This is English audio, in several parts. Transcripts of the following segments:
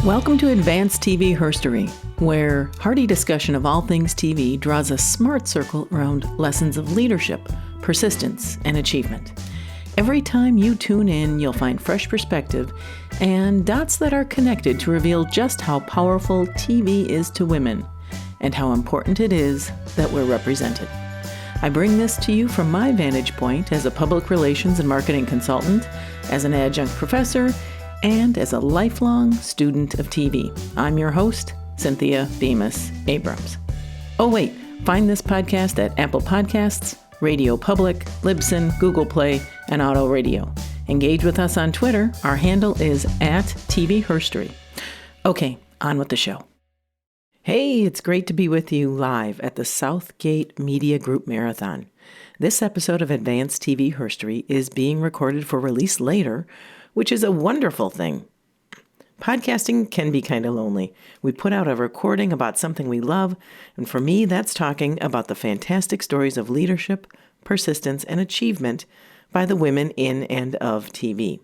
Welcome to Advanced TV Herstory, where hearty discussion of all things TV draws a smart circle around lessons of leadership, persistence, and achievement. Every time you tune in, you'll find fresh perspective and dots that are connected to reveal just how powerful TV is to women and how important it is that we're represented. I bring this to you from my vantage point as a public relations and marketing consultant, as an adjunct professor, and as a lifelong student of TV. I'm your host, Cynthia Bemis Abrams. Oh wait, find this podcast at Apple Podcasts, Radio Public, Libsyn, Google Play, and Auto Radio. Engage with us on Twitter. Our handle is @TVHerstory. Okay, on with the show. Hey, it's great to be with you live at the Southgate Media Group Marathon. This episode of Advanced TV Herstory is being recorded for release later, which is a wonderful thing. Podcasting can be kind of lonely. We put out a recording about something we love, and for me, that's talking about the fantastic stories of leadership, persistence, and achievement by the women in and of TV.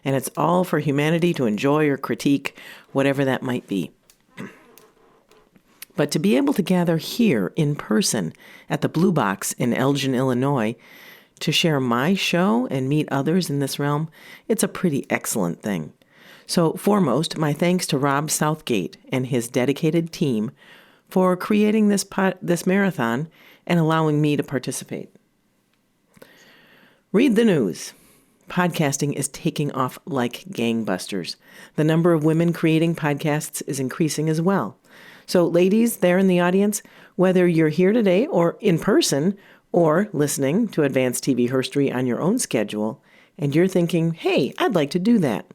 And it's all for humanity to enjoy or critique, whatever that might be. But to be able to gather here in person at the Blue Box in Elgin, Illinois, to share my show and meet others in this realm, it's a pretty excellent thing. So foremost, my thanks to Rob Southgate and his dedicated team for creating this marathon and allowing me to participate. Read the news. Podcasting is taking off like gangbusters. The number of women creating podcasts is increasing as well. So ladies there in the audience, whether you're here today or in person or listening to Advanced TV Herstory on your own schedule, and you're thinking, hey, I'd like to do that,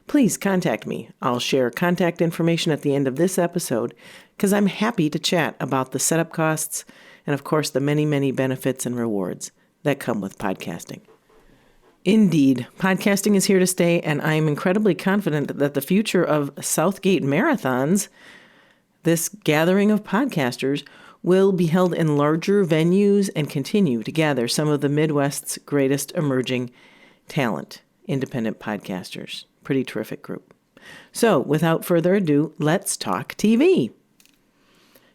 please contact me. I'll share contact information at the end of this episode because I'm happy to chat about the setup costs and, of course, the many, many benefits and rewards that come with podcasting. Indeed, podcasting is here to stay, and I am incredibly confident that the future of Southgate Marathons, this gathering of podcasters, will be held in larger venues and continue to gather some of the Midwest's greatest emerging talent, independent podcasters. Pretty terrific group. So, without further ado, let's talk TV.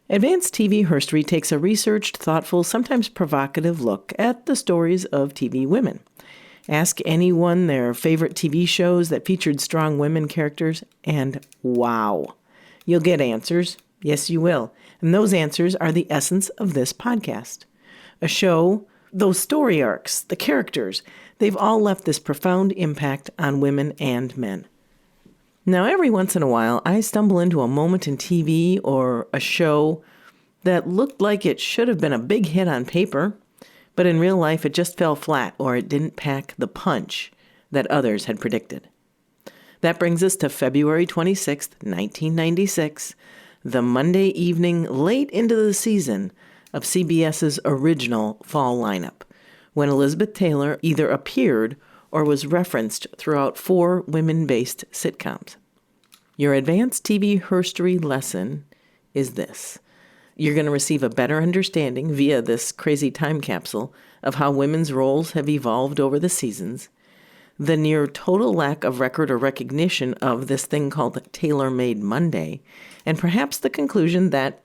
Advanced TV Herstory takes a researched, thoughtful, sometimes provocative look at the stories of TV women. Ask anyone their favorite TV shows that featured strong women characters, and wow, you'll get answers. Yes, you will. And those answers are the essence of this podcast. A show, those story arcs, the characters, they've all left this profound impact on women and men. Now, every once in a while, I stumble into a moment in TV or a show that looked like it should have been a big hit on paper, but in real life it just fell flat or it didn't pack the punch that others had predicted. That brings us to February 26th, 1996, the Monday evening late into the season of CBS's original fall lineup, when Elizabeth Taylor either appeared or was referenced throughout 4 women-based sitcoms. Your Advanced TV Herstory lesson is this. You're going to receive a better understanding via this crazy time capsule of how women's roles have evolved over the seasons, the near total lack of record or recognition of this thing called Tailor-Made Monday, and perhaps the conclusion that,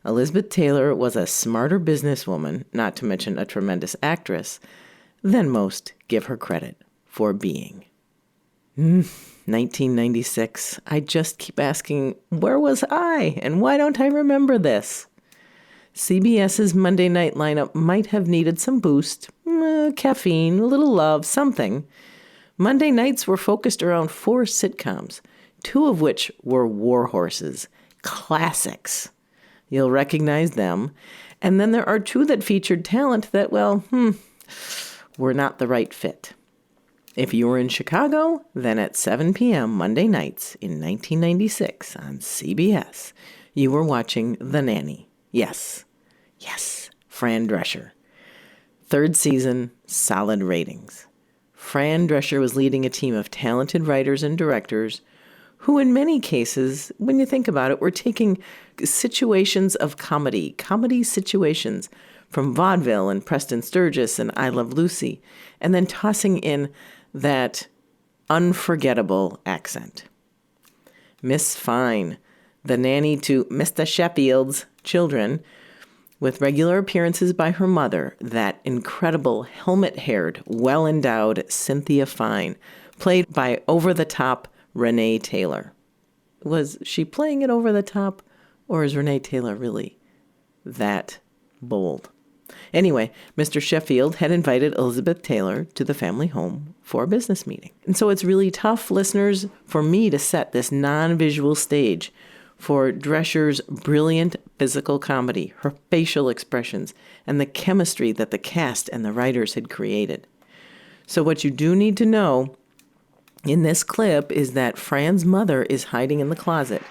Elizabeth Taylor was a smarter businesswoman, not to mention a tremendous actress, than most give her credit for being. 1996. I just keep asking, where was I? And why don't I remember this? CBS's Monday night lineup might have needed some boost, caffeine, a little love, something. Monday nights were focused around 4 sitcoms, 2 of which were war horses, classics. You'll recognize them. And then there are 2 that featured talent that, were not the right fit. If you were in Chicago, then at 7 p.m. Monday nights in 1996 on CBS, you were watching The Nanny. Yes, Fran Drescher. 3rd season, solid ratings. Fran Drescher was leading a team of talented writers and directors who in many cases, when you think about it, were taking situations of comedy situations from vaudeville and Preston Sturges and I Love Lucy, and then tossing in that unforgettable accent. Miss Fine, the nanny to Mr. Sheffield's children, with regular appearances by her mother, that incredible helmet-haired, well-endowed Cynthia Fine, played by over-the-top Renee Taylor. Was she playing it over the top, or is Renee Taylor really that bold? Anyway, Mr. Sheffield had invited Elizabeth Taylor to the family home for a business meeting. And so it's really tough, listeners, for me to set this non-visual stage for Drescher's brilliant physical comedy, her facial expressions, and the chemistry that the cast and the writers had created. So what you do need to know in this clip is that Fran's mother is hiding in the closet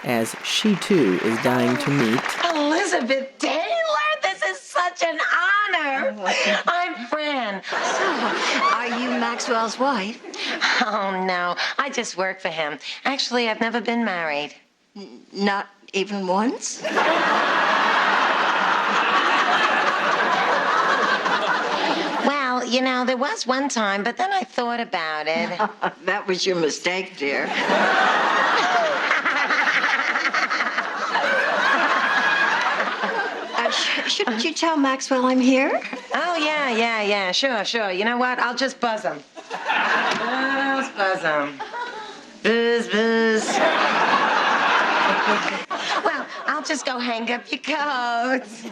as she too is dying to meet Elizabeth Taylor. This is such an honor. I'm Fran. So, are you Maxwell's wife? Oh, no. I just work for him. Actually, I've never been married. Not even once? Well, there was one time, but then I thought about it. That was your mistake, dear. Shouldn't you tell Maxwell I'm here? Oh, yeah. Sure. You know what? I'll just buzz him. Just buzz him. Buzz. Well, I'll just go hang up your coats.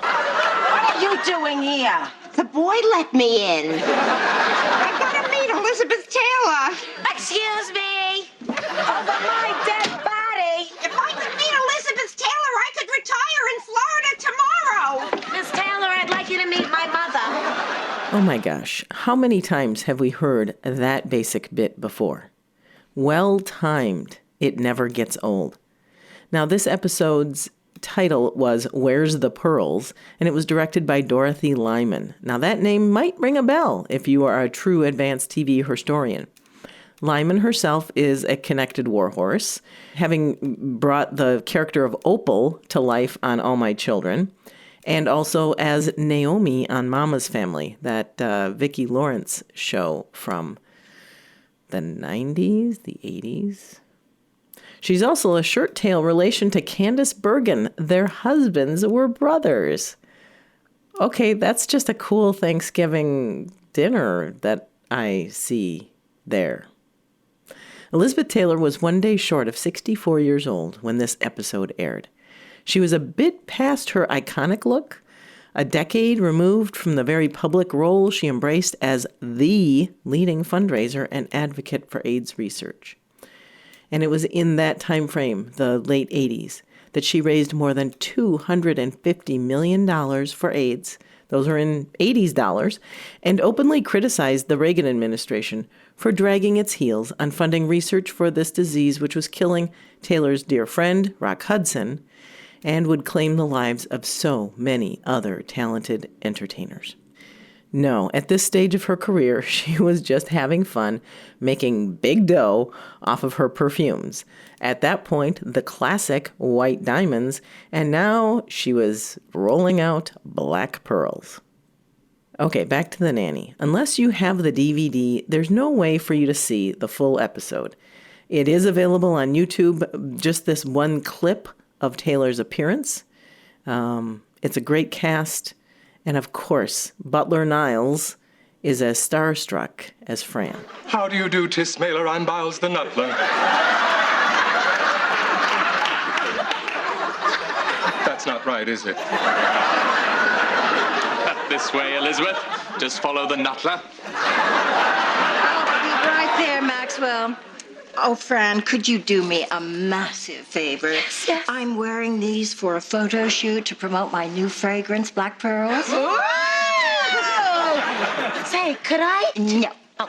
What are you doing here? The boy let me in. I gotta meet Elizabeth Taylor. Excuse me. Over my dead body. If I could meet Elizabeth Taylor, I could retire in Florida tomorrow. Miss Taylor, I'd like you to meet my mother. Oh my gosh, how many times have we heard that basic bit before? Well timed, it never gets old. Now, this episode's title was Where's the Pearls? And it was directed by Dorothy Lyman. Now, that name might ring a bell if you are a true advanced TV historian. Lyman herself is a connected warhorse, having brought the character of Opal to life on All My Children, and also as Naomi on Mama's Family, that Vicki Lawrence show from the 90s, the 80s. She's also a shirt-tail relation to Candice Bergen. Their husbands were brothers. Okay, that's just a cool Thanksgiving dinner that I see there. Elizabeth Taylor was one day short of 64 years old when this episode aired. She was a bit past her iconic look, a decade removed from the very public role she embraced as the leading fundraiser and advocate for AIDS research. And it was in that time frame, the late 80s, that she raised more than $250 million for AIDS, those are in 80s dollars, and openly criticized the Reagan administration for dragging its heels on funding research for this disease, which was killing Taylor's dear friend, Rock Hudson, and would claim the lives of so many other talented entertainers. No, at this stage of her career, she was just having fun making big dough off of her perfumes. At that point, the classic white diamonds, and now she was rolling out black pearls. Okay, back to the Nanny. Unless you have the DVD, there's no way for you to see the full episode. It is available on YouTube, just this one clip of Taylor's appearance. It's a great cast. And of course, Butler Niles is as starstruck as Fran. How do you do, Tismailer? I'm Biles the Nutler. That's not right, is it? This way, Elizabeth. Just follow the Nutler. I'll be right there, Maxwell. Oh, Fran, could you do me a massive favor? Yes. I'm wearing these for a photo shoot to promote my new fragrance, Black Pearls. Whoa! Say, could I? No. Oh.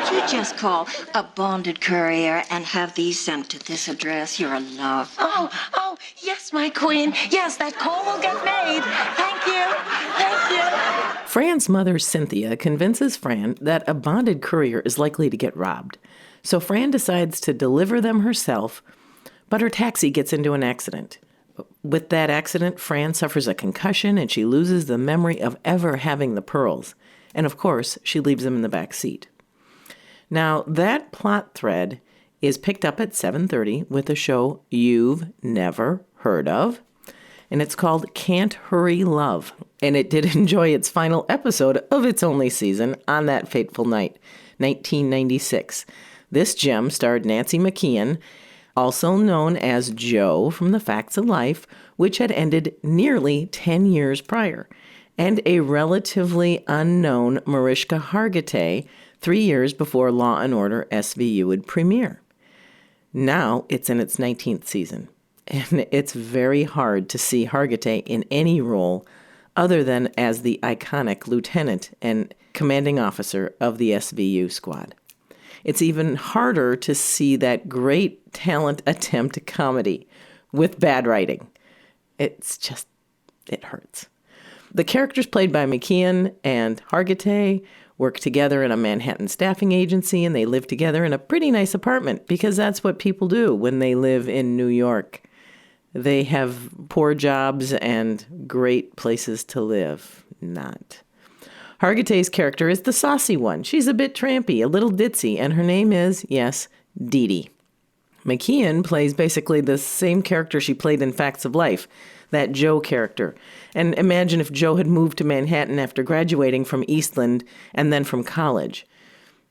Could you just call a bonded courier and have these sent to this address? You're a love. Oh, yes, my queen. Yes, that call will get made. Thank you. Fran's mother, Cynthia, convinces Fran that a bonded courier is likely to get robbed. So Fran decides to deliver them herself, but her taxi gets into an accident. With that accident, Fran suffers a concussion and she loses the memory of ever having the pearls. And of course, she leaves them in the back seat. Now, that plot thread is picked up at 7:30 with a show you've never heard of, and it's called Can't Hurry Love. And it did enjoy its final episode of its only season on that fateful night, 1996. This gem starred Nancy McKeon, also known as Jo from The Facts of Life, which had ended nearly 10 years prior, and a relatively unknown Mariska Hargitay 3 years before Law & Order SVU would premiere. Now it's in its 19th season, and it's very hard to see Hargitay in any role other than as the iconic lieutenant and commanding officer of the SVU squad. It's even harder to see that great talent attempt comedy with bad writing. It hurts. The characters played by McKeon and Hargitay work together in a Manhattan staffing agency, and they live together in a pretty nice apartment because that's what people do when they live in New York. They have poor jobs and great places to live. Not. Hargitay's character is the saucy one. She's a bit trampy, a little ditzy, and her name is, yes, Dee Dee. McKeon plays basically the same character she played in Facts of Life, that Jo character. And imagine if Jo had moved to Manhattan after graduating from Eastland and then from college.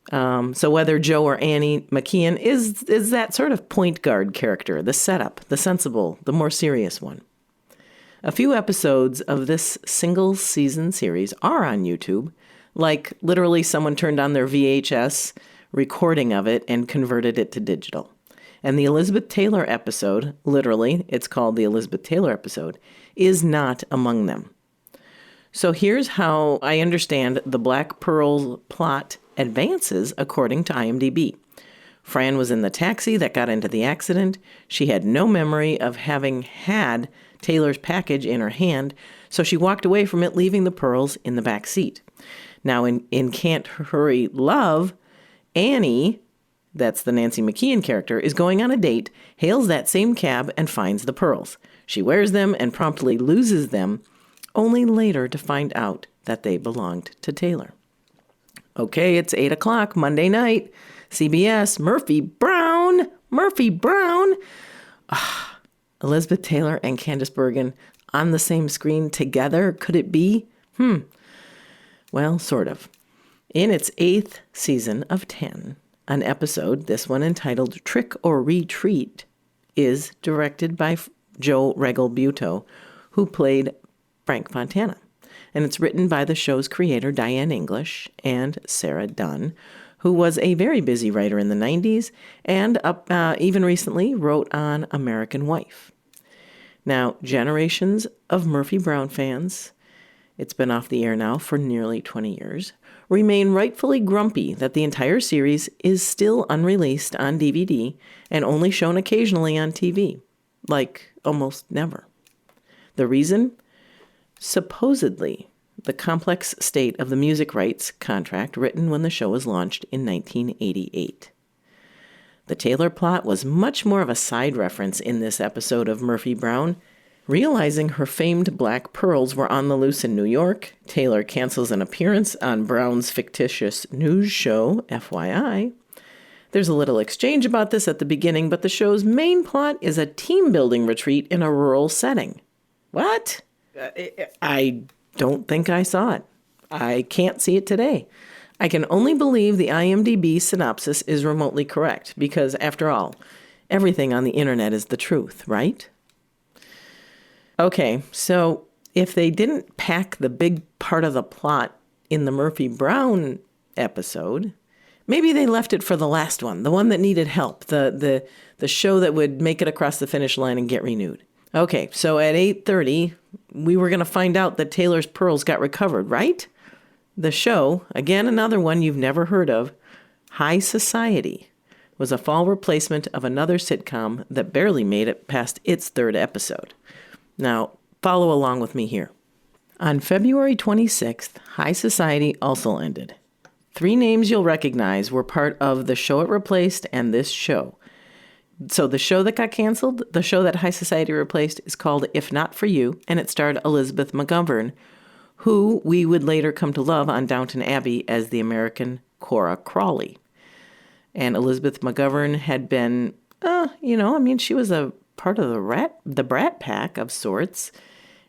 So whether Jo or Annie, McKeon is that sort of point guard character, the setup, the sensible, the more serious one. A few episodes of this single season series are on YouTube, like literally someone turned on their VHS recording of it and converted it to digital. And the Elizabeth Taylor episode, literally, it's called the Elizabeth Taylor episode, is not among them. So here's how I understand the Black Pearl plot advances according to IMDb. Fran was in the taxi that got into the accident. She had no memory of having had Taylor's package in her hand, so she walked away from it, leaving the pearls in the back seat. Now, in Can't Hurry Love, Annie, that's the Nancy McKeon character, is going on a date, hails that same cab, and finds the pearls. She wears them and promptly loses them, only later to find out that they belonged to Taylor. Okay, it's 8 o'clock, Monday night. CBS, Murphy Brown. Elizabeth Taylor and Candice Bergen on the same screen together. Could it be? Well, sort of. In its 8th season of 10, an episode, this one entitled Trick or Retreat, is directed by Joe Regal-Buteau, who played Frank Fontana. And it's written by the show's creator, Diane English, and Sarah Dunn, who was a very busy writer in the 90s and even recently wrote on American Wife. Now, generations of Murphy Brown fans, it's been off the air now for nearly 20 years, remain rightfully grumpy that the entire series is still unreleased on DVD and only shown occasionally on TV, like almost never. The reason? Supposedly, the complex state of the music rights contract written when the show was launched in 1988. The Taylor plot was much more of a side reference in this episode of Murphy Brown. Realizing her famed black pearls were on the loose in New York, Taylor cancels an appearance on Brown's fictitious news show, FYI. There's a little exchange about this at the beginning, but the show's main plot is a team-building retreat in a rural setting. What? I don't think I saw it. I can't see it today. I can only believe the IMDb synopsis is remotely correct, because after all, everything on the internet is the truth, right? Okay, so if they didn't pack the big part of the plot in the Murphy Brown episode, maybe they left it for the last one, the one that needed help, the show that would make it across the finish line and get renewed. Okay, so at 8:30, we were going to find out that Taylor's pearls got recovered, right? The show, again another one you've never heard of, High Society, was a fall replacement of another sitcom that barely made it past its 3rd episode. Now, follow along with me here. On February 26th, High Society also ended. 3 names you'll recognize were part of the show it replaced and this show. So the show that got canceled, the show that High Society replaced, is called If Not For You, and it starred Elizabeth McGovern, who we would later come to love on Downton Abbey as the American Cora Crawley. And Elizabeth McGovern had been, she was a part of the Brat Pack of sorts,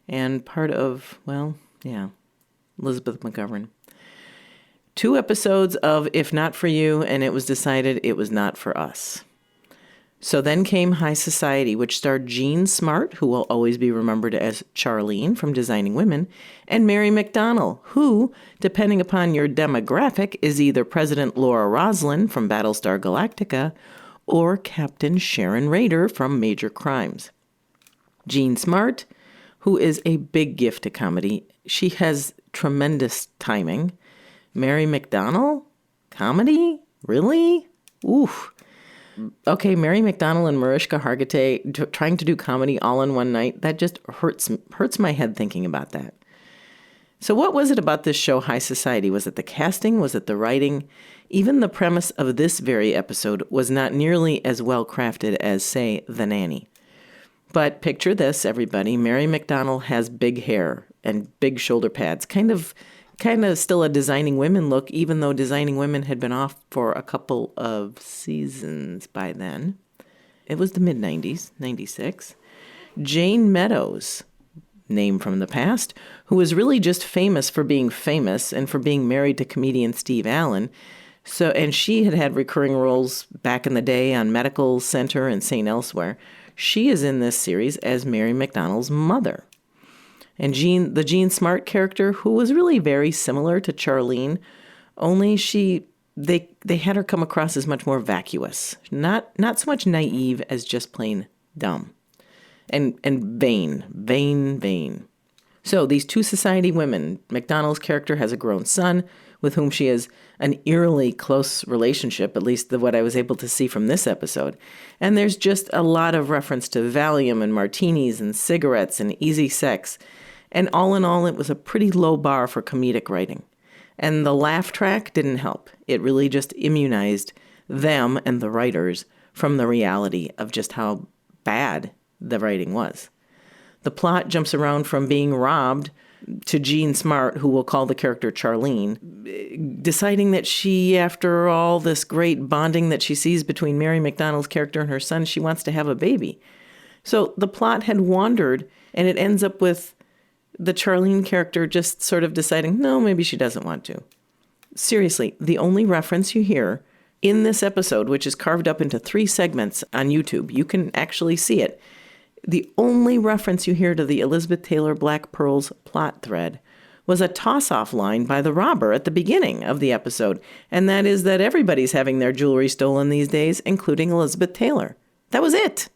and part of, Elizabeth McGovern. 2 episodes of If Not For You, and it was decided it was not for us. So then came High Society, which starred Jean Smart, who will always be remembered as Charlene from Designing Women, and Mary McDonnell, who, depending upon your demographic, is either President Laura Roslin from Battlestar Galactica or Captain Sharon Rader from Major Crimes. Jean Smart, who is a big gift to comedy. She has tremendous timing. Mary McDonnell? Comedy? Really? Oof. Okay, Mary McDonnell and Mariska Hargitay trying to do comedy all in one night, that just hurts my head thinking about that. So what was it about this show, High Society? Was it the casting? Was it the writing? Even the premise of this very episode was not nearly as well crafted as, say, The Nanny. But picture this, everybody. Mary McDonnell has big hair and big shoulder pads, kind of still a Designing Women look, even though Designing Women had been off for a couple of seasons by then. It was the mid-90s, 96. Jane Meadows, name from the past, who was really just famous for being famous and for being married to comedian Steve Allen. And she had recurring roles back in the day on Medical Center and St. Elsewhere. She is in this series as Mary McDonnell's mother. And the Jean Smart character, who was really very similar to Charlene, only they had her come across as much more vacuous, not so much naive as just plain dumb, and vain. So these 2 society women, McDonnell's character has a grown son with whom she has an eerily close relationship, at least what I was able to see from this episode. And there's just a lot of reference to Valium and martinis and cigarettes and easy sex. And all in all, it was a pretty low bar for comedic writing. And the laugh track didn't help. It really just immunized them and the writers from the reality of just how bad the writing was. The plot jumps around from being robbed to Jean Smart, who we'll call the character Charlene, deciding that she, after all this great bonding that she sees between Mary McDonnell's character and her son, she wants to have a baby. So the plot had wandered, and it ends up with the Charlene character just sort of deciding, no, maybe she doesn't want to. Seriously, the only reference you hear in this episode, which is carved up into 3 segments on YouTube, you can actually see it. The only reference you hear to the Elizabeth Taylor Black Pearls plot thread was a toss-off line by the robber at the beginning of the episode, and that is that everybody's having their jewelry stolen these days, including Elizabeth Taylor. That was it.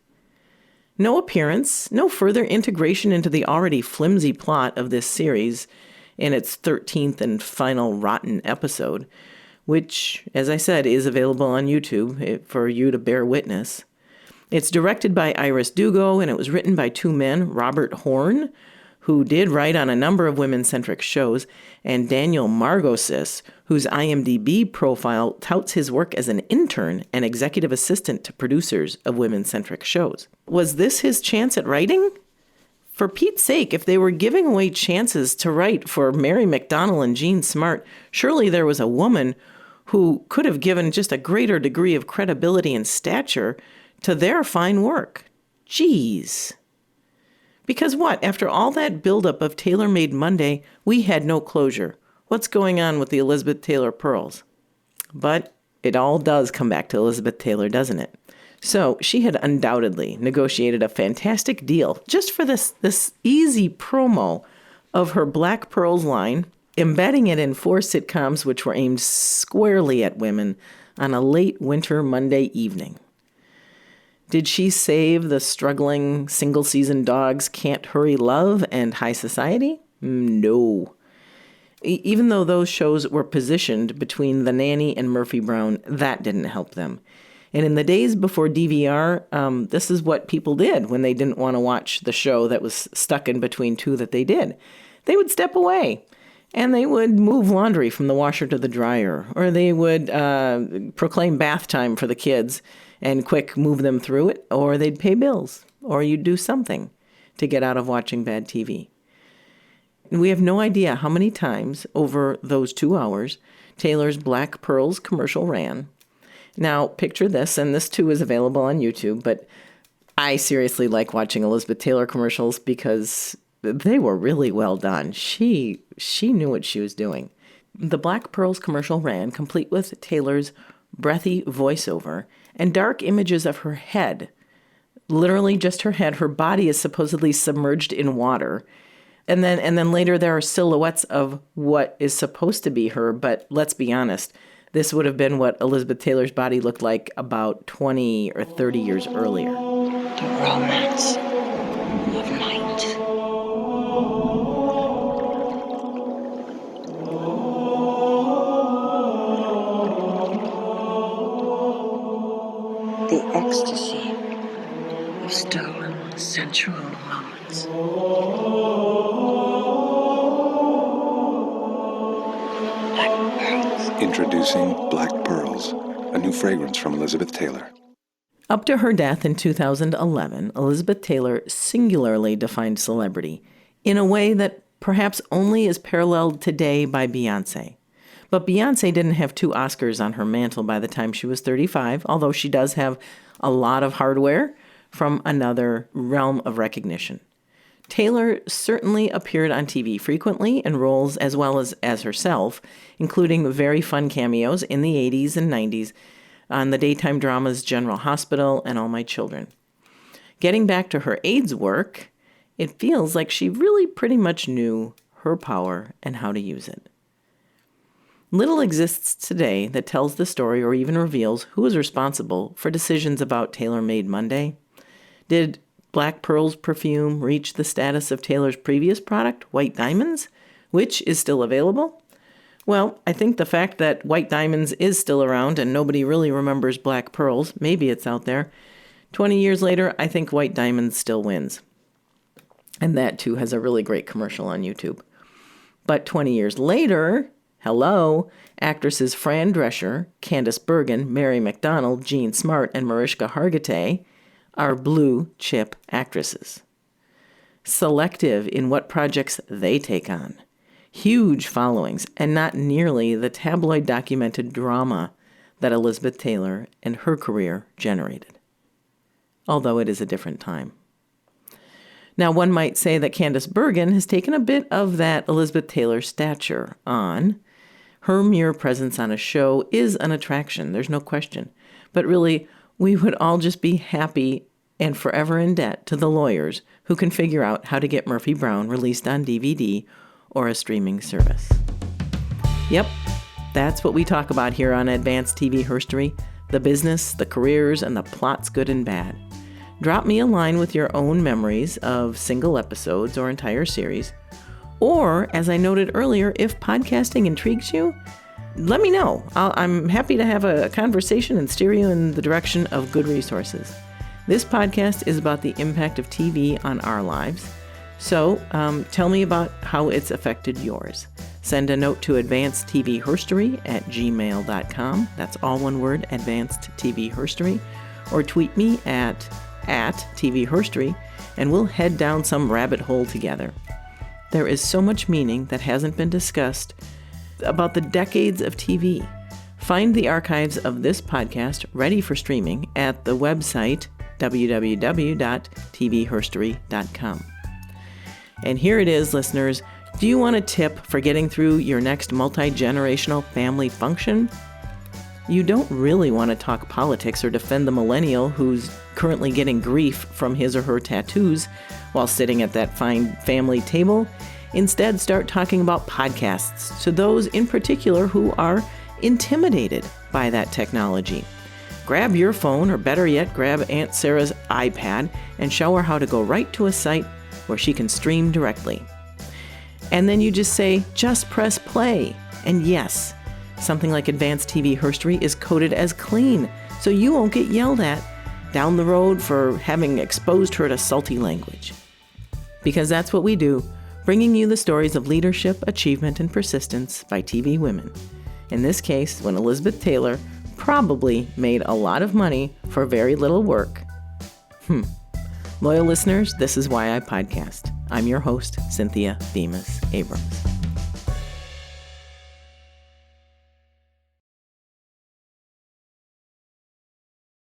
No appearance, no further integration into the already flimsy plot of this series in its 13th and final rotten episode, which, as I said, is available on YouTube for you to bear witness. It's directed by Iris Dugo, and it was written by 2 men, Robert Horn, who did write on a number of women-centric shows, and Daniel Margosis, whose IMDb profile touts his work as an intern and executive assistant to producers of women-centric shows. Was this his chance at writing? For Pete's sake, if they were giving away chances to write for Mary McDonnell and Jean Smart, surely there was a woman who could have given just a greater degree of credibility and stature to their fine work. Jeez. Because what? After all that buildup of Taylor Made Monday, we had no closure. What's going on with the Elizabeth Taylor pearls? But it all does come back to Elizabeth Taylor, doesn't it? So she had undoubtedly negotiated a fantastic deal just for this easy promo of her Black Pearls line, embedding it in 4 sitcoms which were aimed squarely at women on a late winter Monday evening. Did she save the struggling single-season dogs Can't Hurry Love and High Society? No. Even though those shows were positioned between The Nanny and Murphy Brown, that didn't help them. And in the days before DVR, this is what people did when they didn't want to watch the show that was stuck in between 2 that they did. They would step away, and they would move laundry from the washer to the dryer, or they would proclaim bath time for the kids and quick move them through it, or they'd pay bills, or you'd do something to get out of watching bad TV. And we have no idea how many times over those 2 hours Taylor's Black Pearls commercial ran. Now, picture this, and this too is available on YouTube, but I seriously like watching Elizabeth Taylor commercials because they were really well done. She knew what she was doing. The Black Pearls commercial ran, complete with Taylor's breathy voiceover and dark images of her head. Literally just her head. Her body is supposedly submerged in water. And then later there are silhouettes of what is supposed to be her, but let's be honest, this would have been what Elizabeth Taylor's body looked like about 20 or 30 years earlier. The romance of night. The ecstasy of stolen sensual moments. Black pearls. Introducing Black Pearls, a new fragrance from Elizabeth Taylor. Up to her death in 2011, Elizabeth Taylor singularly defined celebrity in a way that perhaps only is paralleled today by Beyoncé. But Beyoncé didn't have 2 Oscars on her mantle by the time she was 35, although she does have a lot of hardware from another realm of recognition. Taylor certainly appeared on TV frequently in roles as well as herself, including very fun cameos in the 80s and 90s on the daytime dramas General Hospital and All My Children. Getting back to her AIDS work, it feels like she really pretty much knew her power and how to use it. Little exists today that tells the story or even reveals who is responsible for decisions about Tailor-Made Monday. Did Black Pearls perfume reach the status of Taylor's previous product, White Diamonds, which is still available? Well, I think the fact that White Diamonds is still around and nobody really remembers Black Pearls, maybe it's out there. 20 years later, I think White Diamonds still wins. And that too has a really great commercial on YouTube. But 20 years later, hello, actresses Fran Drescher, Candice Bergen, Mary McDonnell, Jean Smart, and Mariska Hargitay are blue chip actresses. Selective in what projects they take on. Huge followings, and not nearly the tabloid-documented drama that Elizabeth Taylor and her career generated. Although it is a different time. Now, one might say that Candice Bergen has taken a bit of that Elizabeth Taylor stature on. Her mere presence on a show is an attraction, there's no question. But really, we would all just be happy and forever in debt to the lawyers who can figure out how to get Murphy Brown released on DVD or a streaming service. Yep, that's what we talk about here on Advanced TV Herstory, the business, the careers, and the plots good and bad. Drop me a line with your own memories of single episodes or entire series. Or, as I noted earlier, if podcasting intrigues you, let me know. I'm happy to have a conversation and steer you in the direction of good resources. This podcast is about the impact of TV on our lives. So tell me about how it's affected yours. Send a note to advancedtvherstory@gmail.com. That's all one word, advancedtvherstory. Or tweet me at @tvherstory, and we'll head down some rabbit hole together. There is so much meaning that hasn't been discussed about the decades of TV. Find the archives of this podcast ready for streaming at the website www.tvherstory.com. And here it is, listeners. Do you want a tip for getting through your next multi-generational family function? You don't really want to talk politics or defend the millennial who's currently getting grief from his or her tattoos while sitting at that fine family table. Instead, start talking about podcasts to those in particular who are intimidated by that technology. Grab your phone, or better yet, grab Aunt Sarah's iPad and show her how to go right to a site where she can stream directly. And then you just say, just press play. And yes, something like Advanced TV Herstory is coded as clean, so you won't get yelled at down the road for having exposed her to salty language. Because that's what we do, bringing you the stories of leadership, achievement, and persistence by TV women. In this case, when Elizabeth Taylor probably made a lot of money for very little work. Loyal listeners, this is why I podcast. I'm your host, Cynthia Bemis Abrams.